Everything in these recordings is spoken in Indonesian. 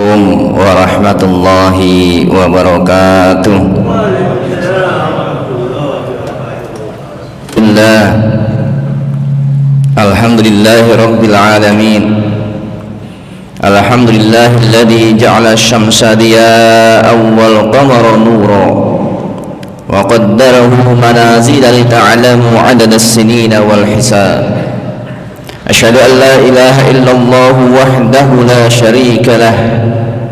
Assalamualaikum warahmatullahi wabarakatuh. Alhamdulillahi rabbil alamin. Alhamdulillahilladzi ja'ala asy-syamsa diya'an wal qamara nuran wa qaddarahu manazila lita'lamu 'adada as-sinina wal hisab. Asyhadu an la ilaha illallah wahdahu la syarika lah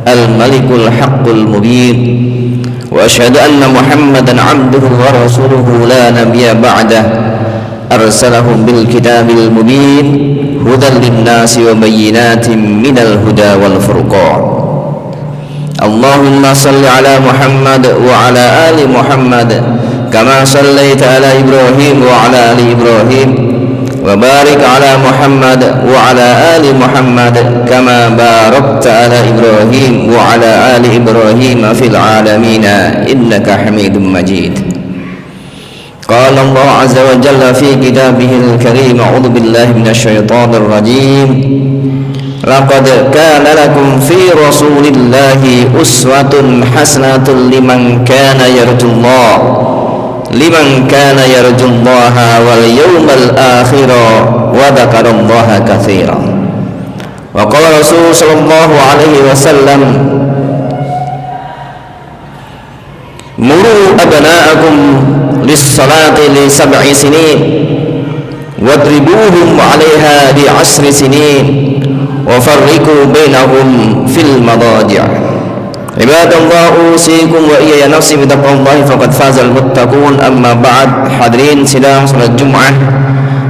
al-malikul haqqul mubin wa asyhadu anna muhammadan 'abduhu wa rasuluhu la nabiyya ba'dah arsalahu bil kitabil mubin hudan lin-nasi wa bayyinatin minal huda wal furqan. Allahumma salli ala Muhammad wa ala ali Muhammad kama sallaita ala Ibrahim wa ala ali Ibrahim wa barik ala Muhammad wa ala ali Muhammad kama barakta ala Ibrahim wa ala ali Ibrahim fil alamin innaka Hamidum Majid. Qala Allah azza wa jalla fi kitabihil karim, a'udzu billahi minasy syaithanir rajim. Laqad kana lakum fi rasulillahi uswatun hasanatun liman kana yarjullaha wal yawmal akhira wa dzakarallaha katsira. Wa qala Rasul sallallahu alaihi wasallam, muru abna'akum lis-salati li 7 sinin wadribuhum 'alaiha li 10 sinin wa farriqu bainahum fil madaji'. Ibadallah, usikum wa iyaya nafsi bitaqwallahi faqad fazal muttaqun. Amma ba'd. Hadirin sidang salat Jumat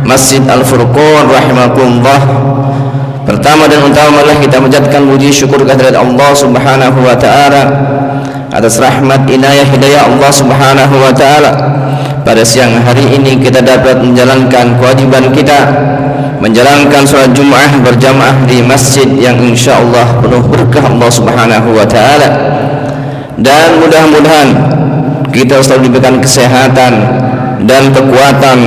Masjid Al-Furqan rahimakumullah. Pertama dan utamalah kita menjadikan puji syukur kehadirat Allah Subhanahu wa taala atas rahmat inayah hidayah Allah Subhanahu wa taala. Pada siang hari ini kita dapat menjalankan kewajiban kita, menjalankan sholat Jumat berjamaah di masjid yang insyaallah penuh berkah Allah Subhanahu wa taala. Dan mudah-mudahan kita selalu diberikan kesehatan dan kekuatan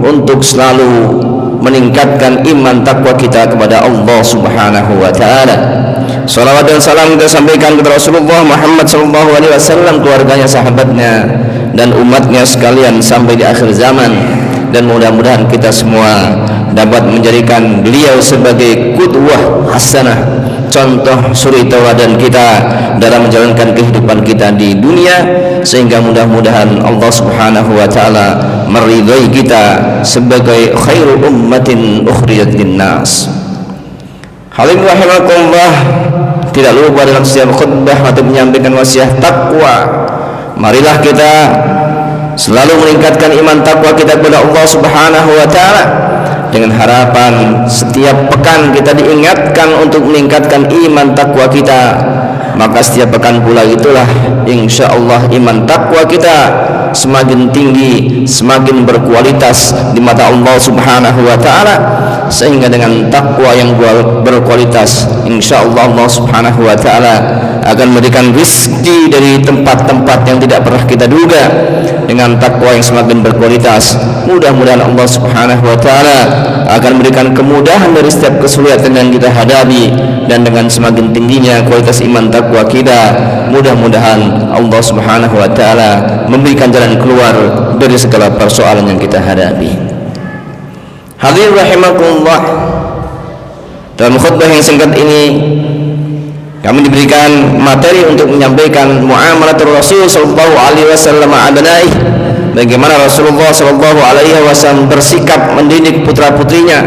untuk selalu meningkatkan iman takwa kita kepada Allah Subhanahu wa taala. Salawat dan salam kita sampaikan kepada Rasulullah Muhammad sallallahu alaihi wasallam, keluarganya, sahabatnya dan umatnya sekalian sampai di akhir zaman. Dan mudah-mudahan kita semua dapat menjadikan beliau sebagai qudwah hasanah, contoh suri tauladan kita dalam menjalankan kehidupan kita di dunia, sehingga mudah-mudahan Allah Subhanahu wa taala meridhai kita sebagai khairu ummatin ukhrijat linnas. Hadirin rahimakumullah, tidak lupa dalam setiap khutbah atau menyampaikan wasiat takwa. Marilah kita selalu meningkatkan iman takwa kita kepada Allah Subhanahu wa taala, dengan harapan setiap pekan kita diingatkan untuk meningkatkan iman takwa kita. Maka setiap pekan pula itulah insyaallah iman takwa kita semakin tinggi, semakin berkualitas di mata Allah Subhanahu wa taala, sehingga dengan takwa yang berkualitas insyaallah Allah Subhanahu wa taala akan memberikan rezeki dari tempat-tempat yang tidak pernah kita duga. Dengan takwa yang semakin berkualitas, mudah-mudahan Allah Subhanahu wa taala akan memberikan kemudahan dari setiap kesulitan yang kita hadapi. Dan dengan semakin tingginya kualitas iman takwa kita, mudah-mudahan Allah Subhanahu wa taala memberikan jalan keluar dari segala persoalan yang kita hadapi. Hadirin rahimakumullah, dalam khutbah yang singkat ini kami diberikan materi untuk menyampaikan muamalatul Rasul sallallahu alaihi wasallam abnai, bagaimana Rasulullah sallallahu alaihi wasallam bersikap mendidik putra-putrinya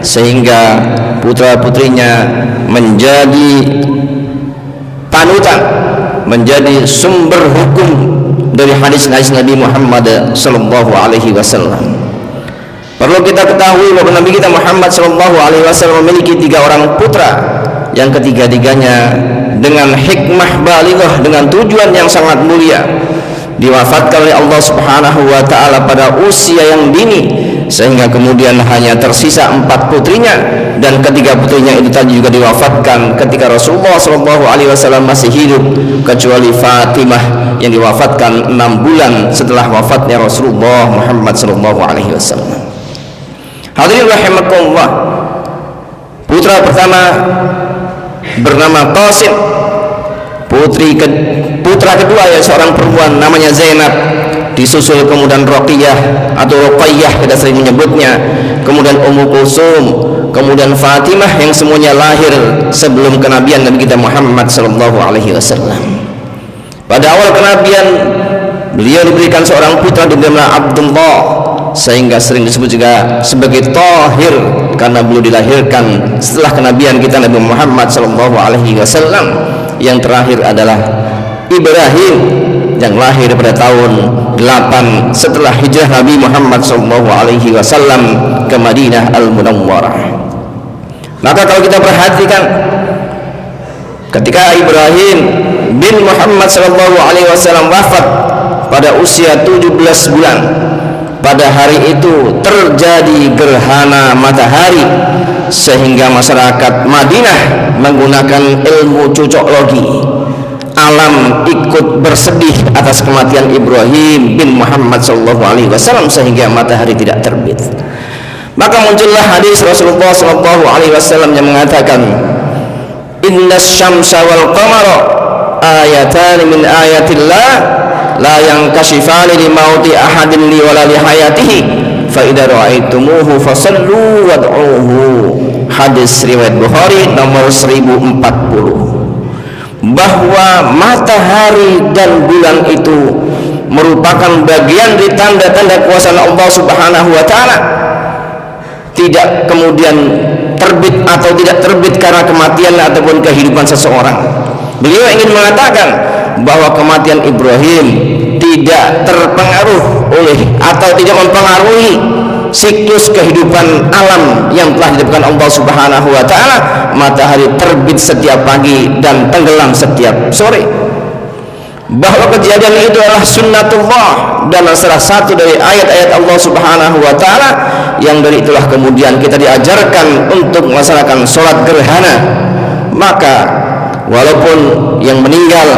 sehingga putra-putrinya menjadi panutan, menjadi sumber hukum dari hadis-hadis Nabi Muhammad sallallahu alaihi wasallam. Perlu kita ketahui bahwa Nabi kita Muhammad sallallahu alaihi wasallam memiliki 3 orang putra yang ketiga-tiganya dengan hikmah balighah, dengan tujuan yang sangat mulia, diwafatkan oleh Allah Subhanahu wa taala pada usia yang dini, sehingga kemudian hanya tersisa 4 putrinya, dan ketiga putrinya itu tadi juga diwafatkan ketika Rasulullah sallallahu alaihi wasallam masih hidup, kecuali Fatimah yang diwafatkan 6 bulan setelah wafatnya Rasulullah Muhammad sallallahu alaihi wasallam. Hadirin rahimakumullah, putra pertama bernama Qasim putra kedua ya seorang perempuan namanya Zainab, disusul kemudian Ruqayyah atau Ruqayyah kita sering menyebutnya, kemudian Ummu Kulsum, kemudian Fatimah, yang semuanya lahir sebelum kenabian Nabi kita Muhammad sallallahu alaihi wasallam. Pada awal kenabian beliau diberikan seorang putra bernama Abdullah, sehingga sering disebut juga sebagai Tahir karena beliau dilahirkan setelah kenabian kita Nabi Muhammad sallallahu alaihi wasallam. Yang terakhir adalah Ibrahim yang lahir pada tahun 8 setelah hijrah Nabi Muhammad sallallahu alaihi wasallam ke Madinah Al-Munawwarah. Maka kalau kita perhatikan, ketika Ibrahim bin Muhammad sallallahu alaihi wasallam wafat pada usia 17 bulan, pada hari itu terjadi gerhana matahari, sehingga masyarakat Madinah menggunakan ilmu cocoklogi. Alam ikut bersedih atas kematian Ibrahim bin Muhammad sallallahu alaihi wasallam sehingga matahari tidak terbit. Maka muncullah hadis Rasulullah sallallahu alaihi wasallam yang mengatakan, "Innas syamsa wal qamara ayatan min ayatillah la yankashifani li mauti ahadin li wala li hayatihi fa idza ra'aitumuhu fasallu wad'uhu." Hadis riwayat Bukhari nomor 1040, bahwa matahari dan bulan itu merupakan bagian dari tanda-tanda kuasa Allah Subhanahu wa taala, tidak kemudian terbit atau tidak terbit karena kematian ataupun kehidupan seseorang. Beliau ingin mengatakan bahwa kematian Ibrahim tidak terpengaruh oleh atau tidak mempengaruhi siklus kehidupan alam yang telah ditentukan Allah Subhanahu wa taala. Matahari terbit setiap pagi dan tenggelam setiap sore. Bahwa kejadian itu adalah sunnatullah dan salah satu dari ayat-ayat Allah Subhanahu wa taala, yang dari itulah kemudian kita diajarkan untuk melaksanakan sholat gerhana. Maka walaupun yang meninggal,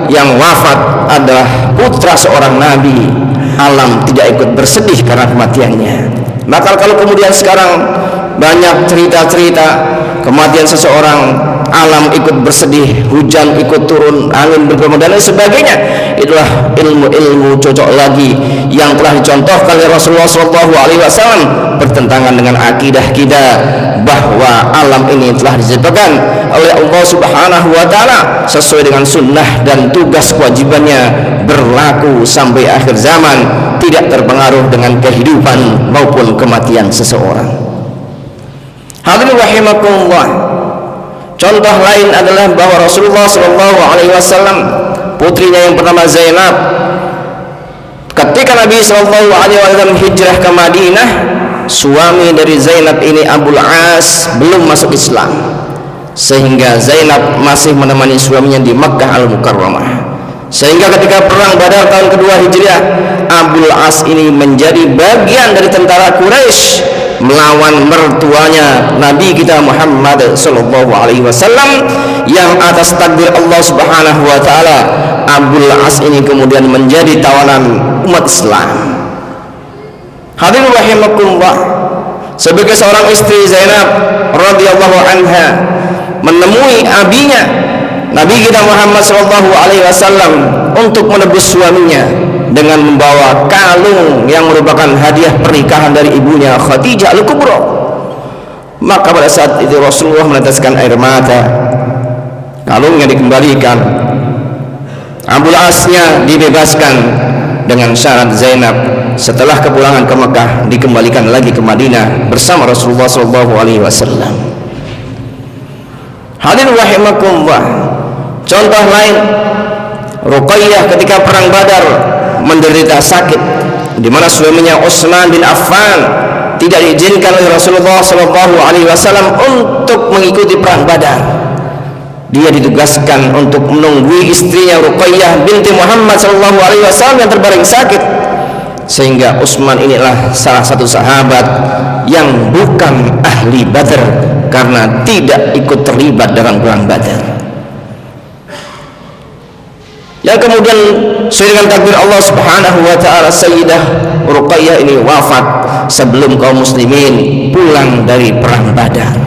yang wafat adalah putra seorang nabi, alam tidak ikut bersedih karena kematiannya. Maka kalau kemudian sekarang banyak cerita-cerita kematian seseorang, alam ikut bersedih, hujan ikut turun, angin bergelombang dan lain sebagainya, itulah ilmu-ilmu cocok lagi yang telah dicontohkan oleh Rasulullah SAW, bertentangan dengan akidah kita bahwa alam ini telah diciptakan oleh Allah Subhanahu wa taala sesuai dengan sunnah dan tugas kewajibannya berlaku sampai akhir zaman, tidak terpengaruh dengan kehidupan maupun kematian seseorang. Hadirin rahimakumullah, contoh lain adalah bahwa Rasulullah SAW, putrinya yang bernama Zainab, ketika Nabi SAW hijrah ke Madinah, suami dari Zainab ini Abul As belum masuk Islam, sehingga Zainab masih menemani suaminya di Makkah Al-Mukarramah. Sehingga ketika perang Badar tahun kedua Hijriah, Abul As ini menjadi bagian dari tentara Quraisy melawan mertuanya Nabi kita Muhammad sallallahu alaihi wasallam, yang atas takdir Allah Subhanahu wa taala Abul As ini kemudian menjadi tawanan umat Islam. Hadirin rahimakumullah, sebagai seorang istri Zainab radhiyallahu anha menemui abinya Nabi kita Muhammad sallallahu alaihi wasallam untuk menebus suaminya dengan membawa kalung yang merupakan hadiah pernikahan dari ibunya Khadijah Al-Kubra. Maka pada saat itu Rasulullah meneteskan air mata, kalungnya dikembalikan, Abul Asnya dibebaskan, dengan syarat Zainab setelah kepulangan ke Mekah dikembalikan lagi ke Madinah bersama Rasulullah sallallahu alaihi wasallam. Hadirin rahimakumullah, contoh lain, Ruqayyah ketika perang Badar menderita sakit, di mana suaminya Utsman bin Affan tidak diizinkan oleh Rasulullah sallallahu alaihi wasallam untuk mengikuti perang Badar. Dia ditugaskan untuk menunggui istrinya Ruqayyah binti Muhammad sallallahu alaihi wasallam yang terbaring sakit, sehingga Utsman inilah salah satu sahabat yang bukan ahli Badar karena tidak ikut terlibat dalam perang Badar, yang kemudian sesuai dengan takdir Allah Subhanahu wa taala Sayyidah Ruqayyah ini wafat sebelum kaum muslimin pulang dari perang Badar.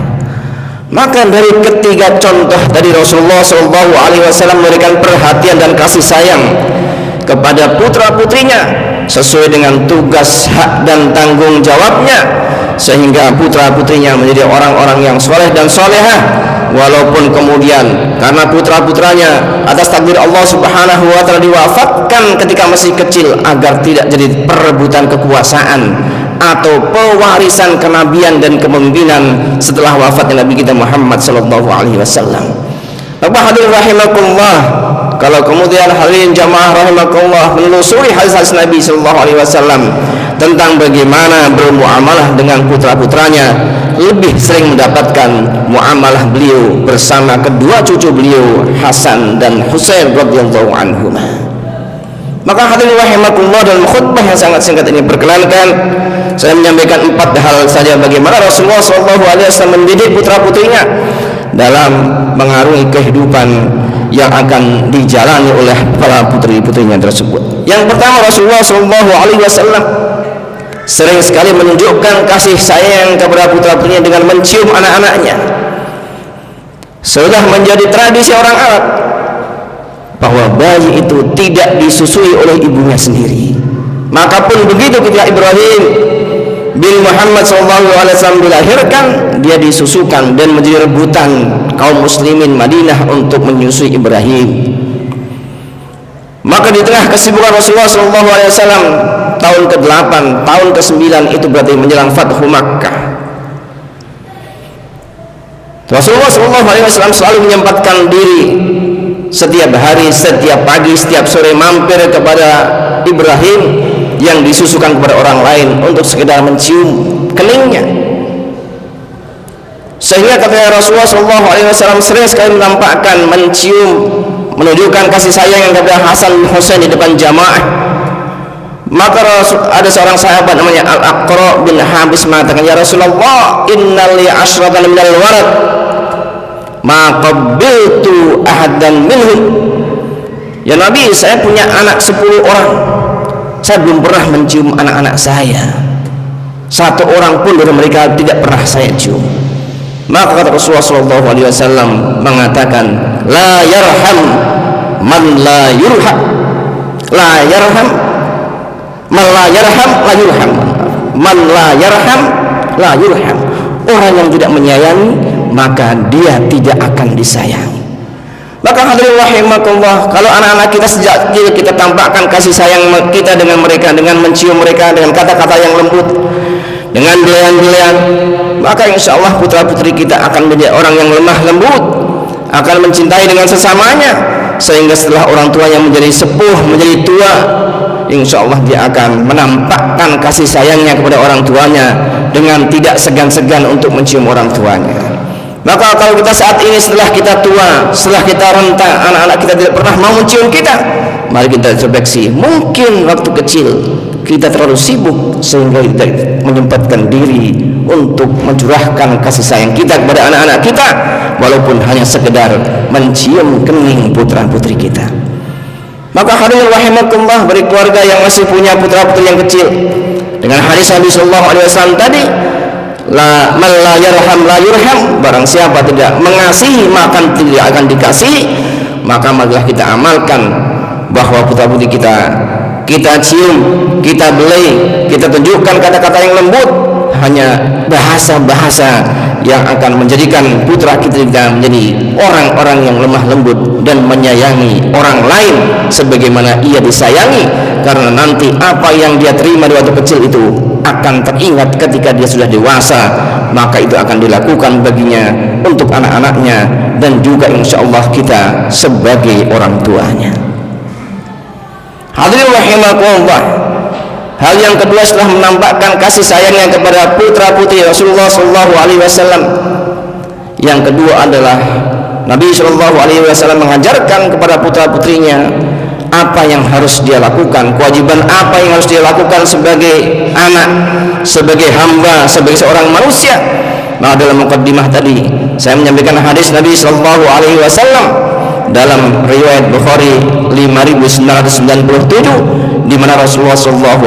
Maka dari ketiga contoh tadi Rasulullah SAW memberikan perhatian dan kasih sayang kepada putra-putrinya sesuai dengan tugas, hak dan tanggung jawabnya, sehingga putra-putrinya menjadi orang-orang yang soleh dan solehah. Walaupun kemudian karena putra-putranya atas takdir Allah Subhanahu wa ta'ala diwafatkan ketika masih kecil, agar tidak jadi perebutan kekuasaan atau pewarisan kenabian dan kepemimpinan setelah wafatnya Nabi kita Muhammad sallallahu alaihi wasallam. Bapak hadirin rahimakumullah, kalau kemudian hadirin jamaah rahimakumullah menelusuri hadis-hadis Nabi sallallahu alaihi wasallam tentang bagaimana bermuamalah dengan putra-putranya, lebih sering mendapatkan muamalah beliau bersama kedua cucu beliau Hasan dan Husain radhiyallahu anhuma. Maka hadirin rahimakumullah, dalam khutbah yang sangat singkat ini perkenankan saya menyampaikan 4 hal saja bagaimana Rasulullah SAW mendidik putra-putrinya dalam mengarungi kehidupan yang akan dijalani oleh para putri-putrinya tersebut. Yang pertama, Rasulullah SAW sering sekali menunjukkan kasih sayang kepada putra-putrinya dengan mencium anak-anaknya. Sudah menjadi tradisi orang Arab bahwa bayi itu tidak disusui oleh ibunya sendiri. Maka pun begitu ketika Ibrahim bin Muhammad SAW dilahirkan, dia disusukan dan menjadi rebutan kaum muslimin Madinah untuk menyusui Ibrahim. Maka di tengah kesibukan Rasulullah SAW tahun ke-8, tahun ke-9 itu berarti menjelang Fathu Makkah, Rasulullah SAW selalu menyempatkan diri setiap hari, setiap pagi, setiap sore mampir kepada Ibrahim yang disusukan kepada orang lain untuk sekedar mencium keningnya. Sehingga kata Rasulullah SAW sering sekali menampakkan mencium, menunjukkan kasih sayang kepada Hasan bin Husain di depan jamaah. Maka ada seorang sahabat namanya Al-Aqra bin Habis mengatakan, ya Rasulullah, innali asyratan minal walad ma qabbiltu ahadan minhum. Ya Nabi, saya punya anak 10 orang, saya belum pernah mencium anak-anak saya. 1 orang pun dari mereka tidak pernah saya cium. Maka kata Rasulullah SAW mengatakan, la yarham man la yurham, la yarham man la yarham la yurham, man la yarham la yurham. Orang yang tidak menyayangi, maka dia tidak akan disayangi. Maka hadirin rahimakumullah, kalau anak-anak kita sejak kecil kita tampakkan kasih sayang kita dengan mereka, dengan mencium mereka dengan kata-kata yang lembut, dengan belayan-belayan, maka insya Allah putra-putri kita akan menjadi orang yang lemah lembut, akan mencintai dengan sesamanya, sehingga setelah orang tuanya menjadi sepuh, menjadi tua, insya Allah dia akan menampakkan kasih sayangnya kepada orang tuanya dengan tidak segan-segan untuk mencium orang tuanya. Maka kalau kita saat ini setelah kita tua, setelah kita renta, anak-anak kita tidak pernah mau mencium kita, mari kita introspeksi. Mungkin waktu kecil kita terlalu sibuk sehingga kita menyempatkan diri untuk mencurahkan kasih sayang kita kepada anak-anak kita, walaupun hanya sekedar mencium kening putra-putri kita. Maka hadirin rahimakumullah, bagi keluarga yang masih punya putra-putri yang kecil, dengan hadis Nabi sallallahu alaihi wasallam tadi, la man la yarham la yurham, barang siapa tidak mengasihi maka tidak akan dikasihi. Maka marilah kita amalkan bahwa putra-putri kita cium, kita belai, kita tunjukkan kata-kata yang lembut, hanya bahasa-bahasa yang akan menjadikan putra kita menjadi orang-orang yang lemah lembut dan menyayangi orang lain sebagaimana ia disayangi, karena nanti apa yang dia terima di waktu kecil itu akan teringat ketika dia sudah dewasa, maka itu akan dilakukan baginya untuk anak-anaknya dan juga insya Allah kita sebagai orang tuanya. Hadirin rahimakumullah, hal yang kedua setelah menampakkan kasih sayangnya kepada putra-putri Rasulullah SAW, yang kedua adalah Nabi SAW mengajarkan kepada putra-putrinya apa yang harus dia lakukan, kewajiban apa yang harus dia lakukan sebagai anak, sebagai hamba, sebagai seorang manusia. Nah, dalam mukaddimah tadi saya menyampaikan hadis Nabi SAW dalam riwayat Bukhari 5997, di mana Rasulullah SAW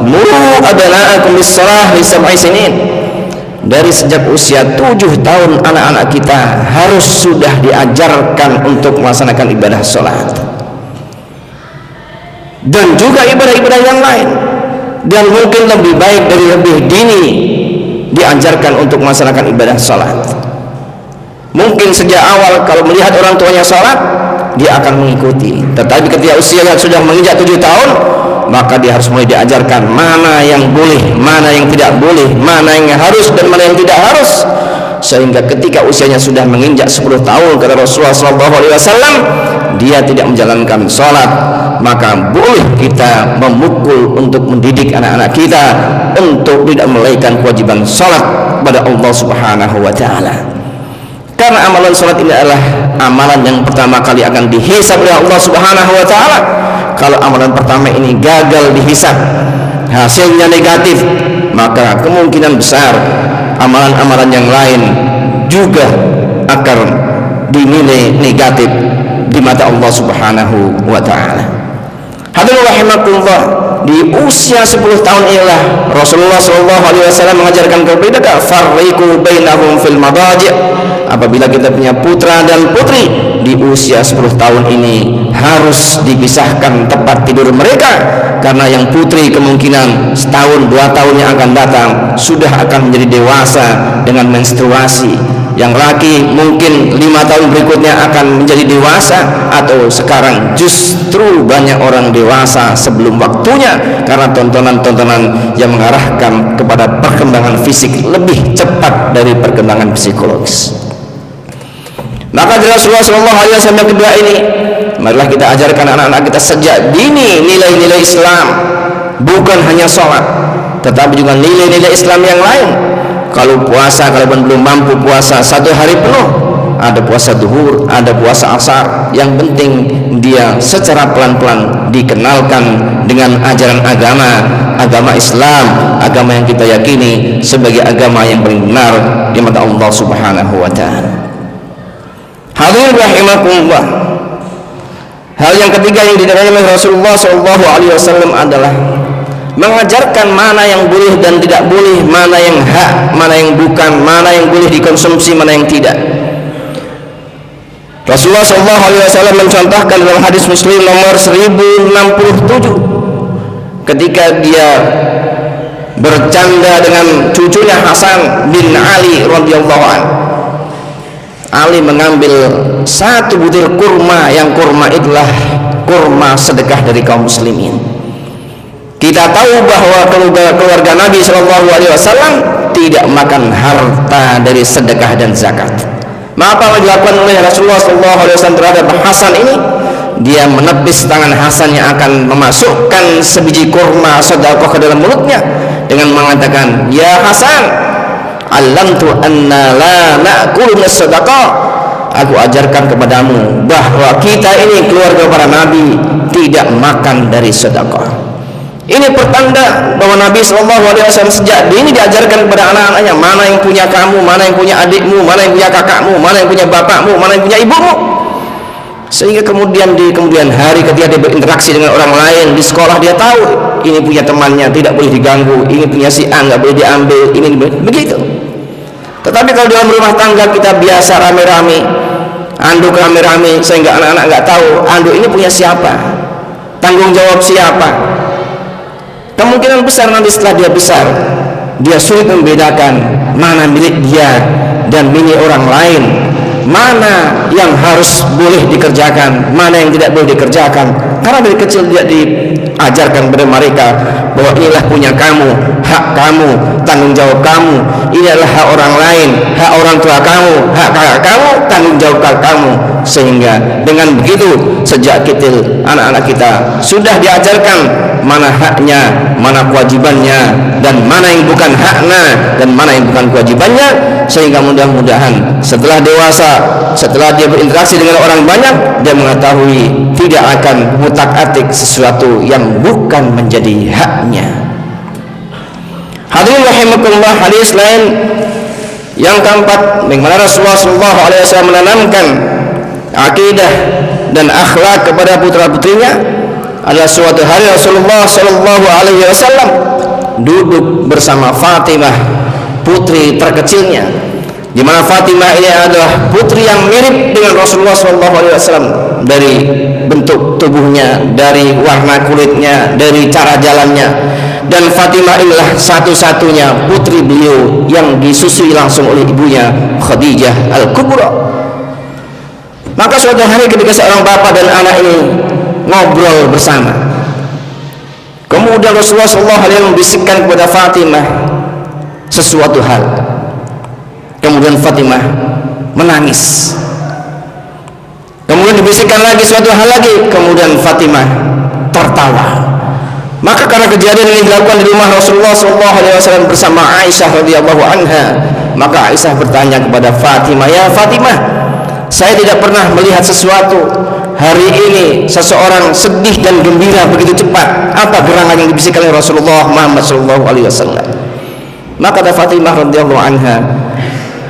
muru abna'akum bis-shalah li 7 sinin, dari sejak usia 7 tahun anak-anak kita harus sudah diajarkan untuk melaksanakan ibadah sholat dan juga ibadah-ibadah yang lain, dan mungkin lebih baik dari lebih dini diajarkan untuk melaksanakan ibadah sholat. Mungkin sejak awal kalau melihat orang tuanya sholat dia akan mengikuti, tetapi ketika usianya sudah menginjak 7 tahun maka dia harus mulai diajarkan mana yang boleh, mana yang tidak boleh, mana yang harus dan mana yang tidak harus, sehingga ketika usianya sudah menginjak 10 tahun kata Rasulullah SAW dia tidak menjalankan sholat, maka boleh kita memukul untuk mendidik anak-anak kita untuk tidak melalaikan kewajiban sholat kepada Allah Subhanahu wa Ta'ala. Karena amalan sholat ini adalah amalan yang pertama kali akan dihisab oleh Allah Subhanahu wa Ta'ala. Kalau amalan pertama ini gagal dihisab, hasilnya negatif, maka kemungkinan besar amalan-amalan yang lain juga akan dinilai negatif di mata Allah Subhanahu wa Ta'ala. Hadirin rahimakumullah, di usia 10 tahun inilah Rasulullah SAW mengajarkan kepada kita farriqu bainahum fil madaji'. Apabila kita punya putra dan putri di usia 10 tahun ini harus dipisahkan tempat tidur mereka, karena yang putri kemungkinan setahun 2 tahun yang akan datang sudah akan menjadi dewasa dengan menstruasi, yang laki mungkin 5 tahun berikutnya akan menjadi dewasa, atau sekarang justru banyak orang dewasa sebelum waktunya karena tontonan-tontonan yang mengarahkan kepada perkembangan fisik lebih cepat dari perkembangan psikologis. Maka dari Rasulullah SAW yang kedua ini, marilah kita ajarkan anak-anak kita sejak dini nilai-nilai Islam, bukan hanya sholat tetapi juga nilai-nilai Islam yang lain. Kalau puasa, kalau belum mampu puasa 1 hari penuh, ada puasa duhur, ada puasa asar, yang penting dia secara pelan-pelan dikenalkan dengan ajaran agama Islam, agama yang kita yakini sebagai agama yang paling benar di mata Allah Subhanahu wa Ta'ala. Hadirin rahimakumullah, hal yang ketiga yang diajarkan oleh Rasulullah SAW adalah mengajarkan mana yang boleh dan tidak boleh, mana yang hak, mana yang bukan, mana yang boleh dikonsumsi, mana yang tidak. Rasulullah SAW mencontohkan dalam hadis Muslim nomor 1067 ketika dia bercanda dengan cucunya Hasan bin Ali radhiyallahu anhu. Ali mengambil 1 butir kurma, yang kurma itulah kurma sedekah dari kaum muslimin. Kita tahu bahwa keluarga Nabi SAW tidak makan harta dari sedekah dan zakat. Maka apa yang dilakukan oleh Rasulullah SAW terhadap Hasan ini? Dia menepis tangan Hasan yang akan memasukkan sebiji kurma sedekah ke dalam mulutnya dengan mengatakan, "Ya Hasan, alamtu anna la na'kulu min sadaqah." Aku ajarkan kepadamu bahwa kita ini keluarga para nabi tidak makan dari sedekah. Ini pertanda bahwa Nabi SAW sejak dini diajarkan kepada anak-anaknya mana yang punya kamu, mana yang punya adikmu, mana yang punya kakakmu, mana yang punya bapakmu, mana yang punya ibumu. Sehingga kemudian di kemudian hari ketika dia berinteraksi dengan orang lain di sekolah, dia tahu ini punya temannya tidak boleh diganggu, ini punya si A nggak boleh diambil, ini begitu. Tetapi kalau dalam rumah tangga kita biasa rame-rame, anduk rame-rame, sehingga anak-anak nggak tahu anduk ini punya siapa, tanggung jawab siapa. Kemungkinan besar nanti setelah dia besar, dia sulit membedakan mana milik dia dan milik orang lain, mana yang harus boleh dikerjakan, mana yang tidak boleh dikerjakan. Karena dari kecil dia diajarkan kepada mereka bahwa inilah punya kamu, hak kamu, tanggung jawab kamu. Ini adalah hak orang lain, hak orang tua kamu, hak kakak kamu, tanggung jawab kamu. Sehingga dengan begitu sejak kecil anak-anak kita sudah diajarkan mana haknya, mana kewajibannya, dan mana yang bukan haknya dan mana yang bukan kewajibannya, sehingga mudah-mudahan setelah dewasa, setelah dia berinteraksi dengan orang banyak, dia mengetahui tidak akan ngutak-atik sesuatu yang bukan menjadi haknya. Hadirin rahimakumullah, hadis lain yang keempat, bagaimana Rasulullah SAW menanamkan akidah dan akhlak kepada putra-putrinya adalah suatu hari Rasulullah SAW duduk bersama Fatimah, putri terkecilnya, di mana Fatimah ini adalah putri yang mirip dengan Rasulullah SAW dari bentuk tubuhnya, dari warna kulitnya, dari cara jalannya. Dan Fatimah inilah satu-satunya putri beliau yang disusui langsung oleh ibunya Khadijah Al-Kubra. Maka suatu hari ketika seorang bapak dan anak ini ngobrol bersama, kemudian Rasulullah SAW membisikkan kepada Fatimah sesuatu hal. Kemudian Fatimah menangis. Kemudian dibisikkan lagi suatu hal lagi. Kemudian Fatimah tertawa. Maka karena kejadian ini dilakukan di rumah Rasulullah SAW bersama Aisyah radhiyallahu anha, maka Aisyah bertanya kepada Fatimah, "Ya Fatimah, saya tidak pernah melihat sesuatu hari ini seseorang sedih dan gembira begitu cepat. Apa gerangan yang dibisikkan oleh Rasulullah Muhammad SAW?" Maka kata Fatimah radhiyallahu anha,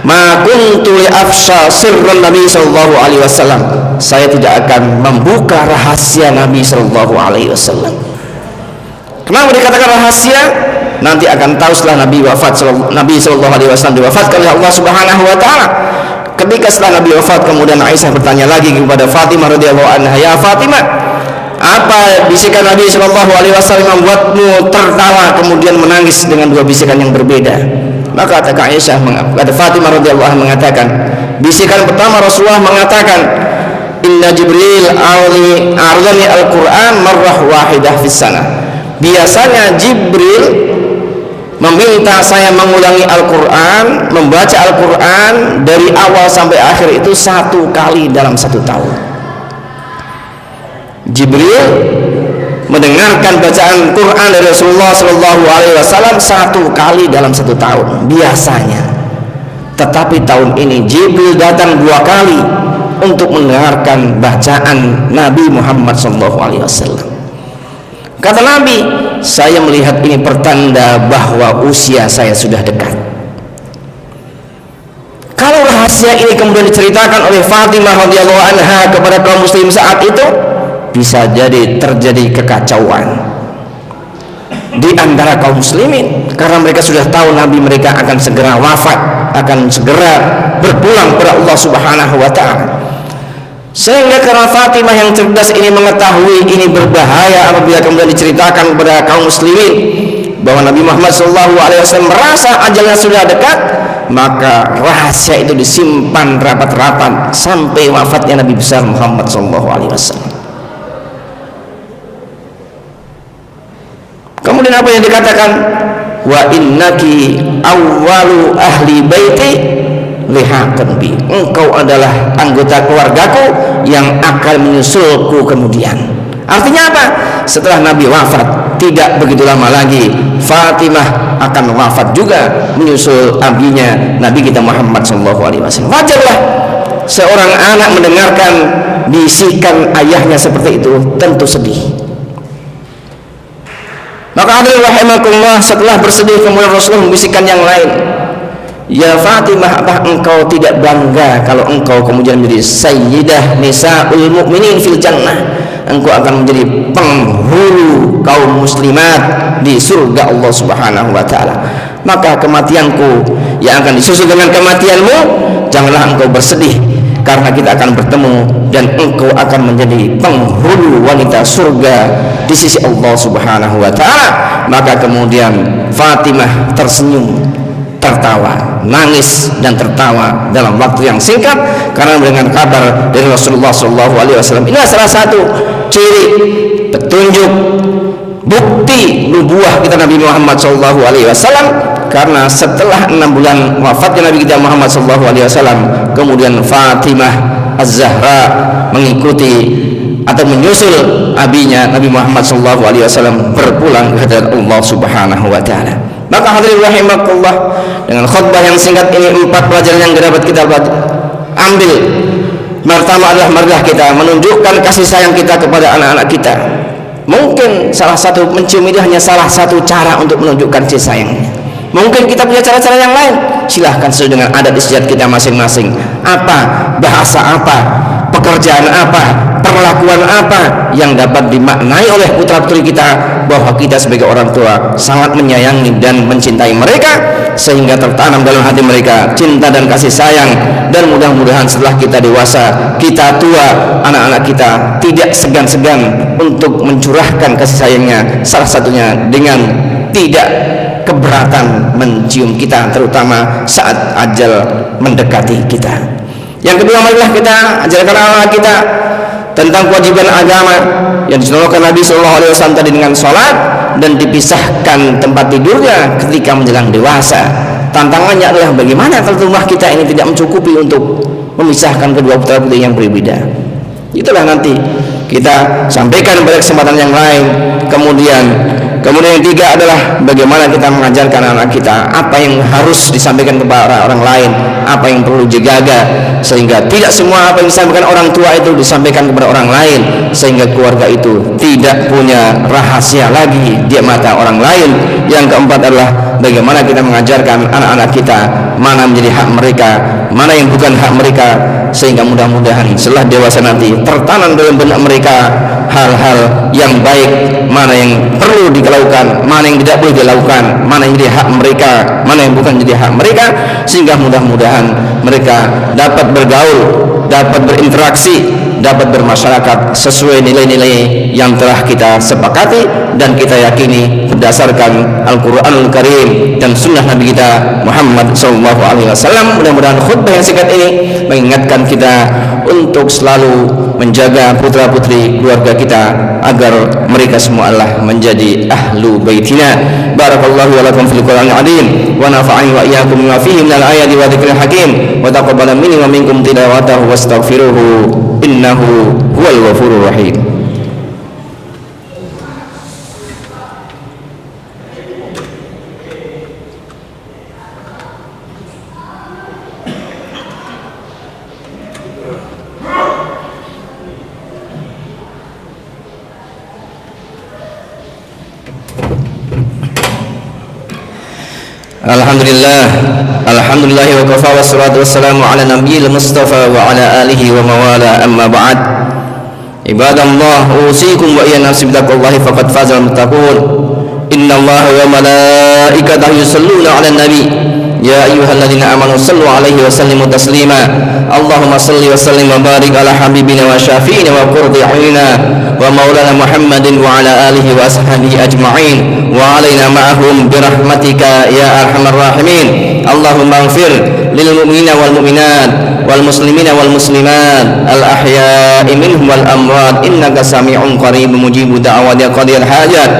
"Ma kuntu li'afsha sirran Nabi sallallahu alaihi wasallam." Saya tidak akan membuka rahasia Nabi sallallahu alaihi wasallam. Kenapa dikatakan rahasia? Nanti akan tahu setelah Nabi wafat. Nabi sallallahu alaihi wasallam diwafatkan oleh Allah Subhanahu wa taala. Ketika setelah Nabi wafat, kemudian Aisyah bertanya lagi kepada Fatimah radhiyallahu anha, "Ya Fatimah, apa bisikan Nabi sallallahu alaihi wasallam membuatmu tertawa kemudian menangis dengan dua bisikan yang berbeda?" Maka kata Aisyah, kata Fatimah radhiyallahu anha mengatakan, bisikan pertama Rasulullah mengatakan, "Inna Jibril a'radzani al-Qur'an marrah wahidah fis sana." Biasanya Jibril meminta saya mengulangi Al-Quran, membaca Al-Quran dari awal sampai akhir itu 1 kali dalam 1 tahun. Jibril mendengarkan bacaan Quran dari Rasulullah Shallallahu Alaihi Wasallam 1 kali dalam 1 tahun biasanya. Tetapi tahun ini Jibril datang 2 kali untuk mendengarkan bacaan Nabi Muhammad Shallallahu Alaihi Wasallam. Kata Nabi, "Saya melihat ini pertanda bahwa usia saya sudah dekat." Kalau rahasia ini kemudian diceritakan oleh Fatimah radhiyallahu anha kepada kaum muslim saat itu, bisa jadi terjadi kekacauan di antara kaum muslimin, karena mereka sudah tahu Nabi mereka akan segera wafat, akan segera berpulang kepada Allah Subhanahu wa taala. Sehingga karena Fatimah yang cerdas ini mengetahui ini berbahaya apabila kemudian diceritakan kepada kaum muslimin bahwa Nabi Muhammad SAW merasa ajalnya sudah dekat, maka rahasia itu disimpan rapat-rapat sampai wafatnya Nabi besar Muhammad SAW. Kemudian apa yang dikatakan? "Wa innaki awwalu ahli baiti lihaqan bi." Engkau adalah anggota keluargaku yang akan menyusulku kemudian. Artinya apa? Setelah Nabi wafat, tidak begitu lama lagi Fatimah akan wafat juga menyusul abinya Nabi kita Muhammad SAW. Wajarlah seorang anak mendengarkan bisikan ayahnya seperti itu, tentu sedih. Maka hadirin rahimakumullah, setelah bersedih kemudian Rasulullah membisikkan yang lain, "Ya Fatimah, apa engkau tidak bangga kalau engkau kemudian menjadi sayyidah nisa'ul mu'minin fil jannah? Engkau akan menjadi penghulu kaum muslimat di surga Allah Subhanahu wa taala. Maka kematianku yang akan disusul dengan kematianmu, janganlah engkau bersedih, karena kita akan bertemu dan engkau akan menjadi penghulu wanita surga di sisi Allah Subhanahu wa taala." Maka kemudian Fatimah tersenyum, tertawa, nangis dan tertawa dalam waktu yang singkat karena mendengar kabar dari Rasulullah SAW. Inilah salah satu ciri petunjuk bukti nubuah kita Nabi Muhammad SAW, karena setelah 6 bulan wafatnya Nabi kita Muhammad SAW, kemudian Fatimah Az-Zahra mengikuti atau menyusul abinya Nabi Muhammad SAW berpulang ke hadirat Allah Subhanahu wa taala. Maka hadirin rahimakumullah, dengan khutbah yang singkat ini 4 pelajaran yang dapat kita ambil. Pertama adalah marilah kita menunjukkan kasih sayang kita kepada anak-anak kita. Mungkin salah satu mencium itu hanya salah satu cara untuk menunjukkan kasih sayangnya. Mungkin kita punya cara-cara yang lain. Silahkan sesuai dengan adat istiadat kita masing-masing. Apa bahasa apa, pekerjaan apa, perlakuan apa yang dapat dimaknai oleh putra-putri kita bahwa kita sebagai orang tua sangat menyayangi dan mencintai mereka, sehingga tertanam dalam hati mereka cinta dan kasih sayang. Dan mudah-mudahan setelah kita dewasa, kita tua, anak-anak kita tidak segan-segan untuk mencurahkan kasih sayangnya, salah satunya dengan tidak keberatan mencium kita, terutama saat ajal mendekati kita. Yang kedua, marilah kita ajarkan anak kita tentang kewajiban agama yang dicontohkan Nabi SAW tadi dengan sholat, dan dipisahkan tempat tidurnya ketika menjelang dewasa. Tantangannya adalah bagaimana kalau rumah kita ini tidak mencukupi untuk memisahkan kedua putra putri yang berbeda. Itulah nanti kita sampaikan pada kesempatan yang lain. Kemudian yang tiga adalah bagaimana kita mengajarkan anak kita apa yang harus disampaikan kepada orang lain, apa yang perlu dijaga, sehingga tidak semua apa yang disampaikan orang tua itu disampaikan kepada orang lain, sehingga keluarga itu tidak punya rahasia lagi di mata orang lain. Yang keempat adalah bagaimana kita mengajarkan anak-anak kita mana menjadi hak mereka, mana yang bukan hak mereka, sehingga mudah-mudahan setelah dewasa nanti tertanam dalam benak mereka hal-hal yang baik, mana yang perlu dilakukan, mana yang tidak boleh dilakukan, mana yang jadi hak mereka, mana yang bukan jadi hak mereka, sehingga mudah-mudahan mereka dapat bergaul, dapat berinteraksi, dapat bermasyarakat sesuai nilai-nilai yang telah kita sepakati dan kita yakini berdasarkan Al-Quranul Karim dan sunnah Nabi kita Muhammad SAW. Mudah-mudahan khutbah yang singkat ini mengingatkan kita untuk selalu menjaga putra-putri keluarga kita agar mereka semua adalah menjadi ahlu baitina. Barakallahu wa lakum fil Qur'anil azim wa nafa'ani wa iyyakum bima fihi minal ayati wa dzikril hakim wa taqabbala minni wa minkum tilawatahu wastaghfiruhu innahu huwal ghafurur rahim. Alhamdulillah wa kafa wa salatu wassalamu ala nabiyil mustafa wa ala alihi wa mawala, amma ba'd. Ibadallah, usikum wa iya nafsi bitaqwallahi faqad fazal muttaqun. Innallaha wa malaikatahu yusalluna ala nabi ya ayyuhalladzina amanu sallu alaihi wa sallimu taslima. Allahumma salli wa sallim wa barik ala habibina wa syafi'ina wa qurrati a'yunina wa maulana Muhammadin wa ala alihi wa ashabihi ajma'in wa alaina ma'ahum birahmatika ya arhamar rahimin. Allahumma ighfir lil mu'minina wal mu'minat wal muslimina wal muslimat al ahya'i minhum wal amwat innaka sami'un qaribun mujibu da'wati qadiyal hajat.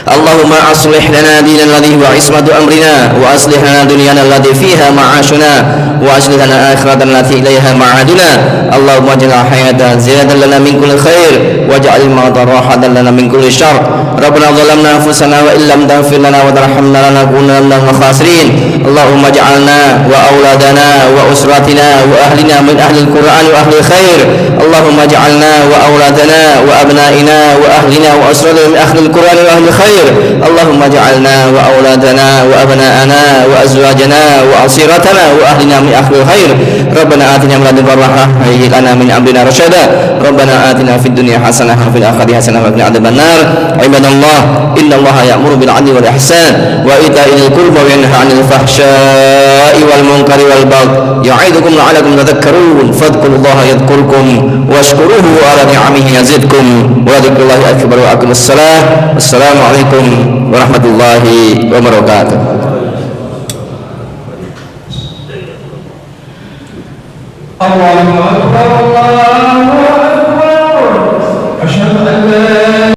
Allahumma aslih lana dinana alladhi huwa ismatu amrina wa aslih lana dunyana allati fiha ma'ashuna wa aslih lana akhiratana allati ilaiha ma'aduna. Allahumma ij'al hayata ziyadatan lana min kulli khair waj'al al-mauta rahatan lana min kulli syarr. Rabbana zalamna anfusana wa illam taghfir lana wa tarhamna lanakunanna minal khasirin. Allahumma ij'alna wa auladana wa usratina wa ahlina min ahli al-Qur'an wa ahli khair. Allahumma ij'alna wa auladana wa abnaina wa ahlina wa usratina min ahli al-Qur'an wa ahli khair. Allahumma ja'alna wa auladana wa abna'ana wa azwajana wa asiratana wa ahlina min ahli khair. Rabbana atina min ladunka rahmah wa hayyi lana min amrina rasyada. Rabbana atina fid dunya hasanah wa fil akhirati hasanah wa qina adzabannar. Ibadallah, innallaha ya'muru bil 'adli wal ihsan wa ita'i dzil qurba wa yanha 'anil fahsya'i wal munkari wal baghi ya'idukum la'allakum tadhakkarun. Fadhkurullaha yadhkurkum washkuruhu 'ala ni'amihi yazidkum wa dzikrullahi akbar wa aqimus salah. Assalamu alaikum warahmatullahi wabarakatuh. Allahu akbar, Allahu